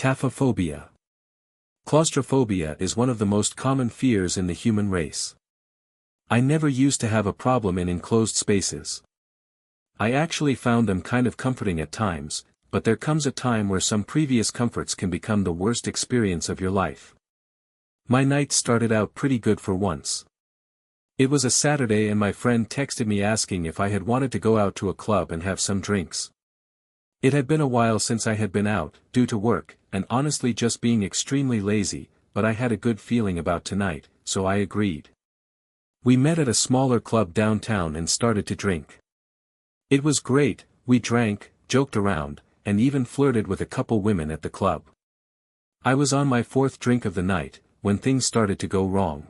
Taphophobia. Claustrophobia is one of the most common fears in the human race. I never used to have a problem in enclosed spaces. I actually found them kind of comforting at times, but there comes a time where some previous comforts can become the worst experience of your life. My night started out pretty good for once. It was a Saturday and my friend texted me asking if I had wanted to go out to a club and have some drinks. It had been a while since I had been out, due to work, and honestly just being extremely lazy, but I had a good feeling about tonight, so I agreed. We met at a smaller club downtown and started to drink. It was great, we drank, joked around, and even flirted with a couple women at the club. I was on my fourth drink of the night, when things started to go wrong.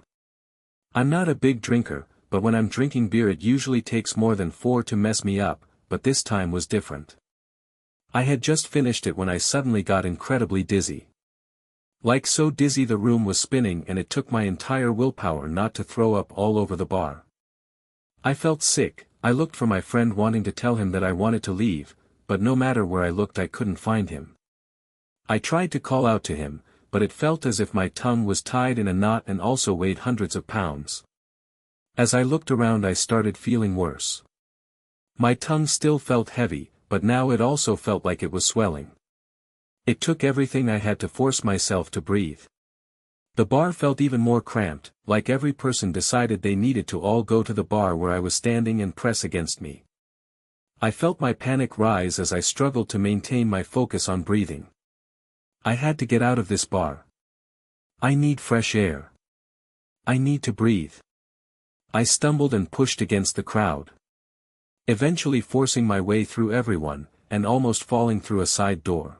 I'm not a big drinker, but when I'm drinking beer it usually takes more than 4 to mess me up, but this time was different. I had just finished it when I suddenly got incredibly dizzy. Like so dizzy the room was spinning and it took my entire willpower not to throw up all over the bar. I felt sick. I looked for my friend wanting to tell him that I wanted to leave, but no matter where I looked I couldn't find him. I tried to call out to him, but it felt as if my tongue was tied in a knot and also weighed hundreds of pounds. As I looked around I started feeling worse. My tongue still felt heavy, but now it also felt like it was swelling. It took everything I had to force myself to breathe. The bar felt even more cramped, like every person decided they needed to all go to the bar where I was standing and press against me. I felt my panic rise as I struggled to maintain my focus on breathing. I had to get out of this bar. I need fresh air. I need to breathe. I stumbled and pushed against the crowd. Eventually forcing my way through everyone, and almost falling through a side door.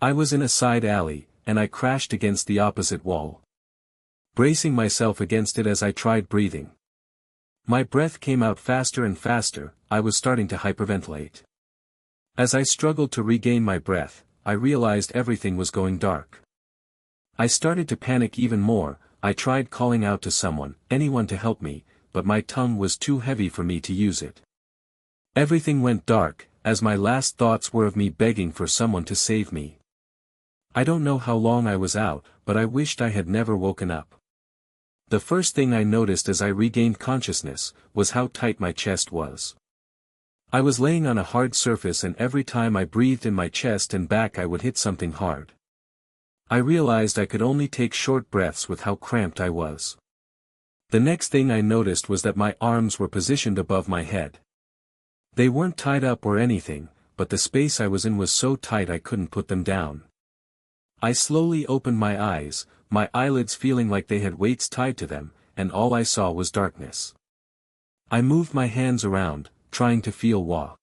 I was in a side alley, and I crashed against the opposite wall. Bracing myself against it as I tried breathing. My breath came out faster and faster, I was starting to hyperventilate. As I struggled to regain my breath, I realized everything was going dark. I started to panic even more. I tried calling out to someone, anyone to help me, but my tongue was too heavy for me to use it. Everything went dark, as my last thoughts were of me begging for someone to save me. I don't know how long I was out, but I wished I had never woken up. The first thing I noticed as I regained consciousness, was how tight my chest was. I was laying on a hard surface and every time I breathed in my chest and back I would hit something hard. I realized I could only take short breaths with how cramped I was. The next thing I noticed was that my arms were positioned above my head. They weren't tied up or anything, but the space I was in was so tight I couldn't put them down. I slowly opened my eyes, my eyelids feeling like they had weights tied to them, and all I saw was darkness. I moved my hands around, trying to feel what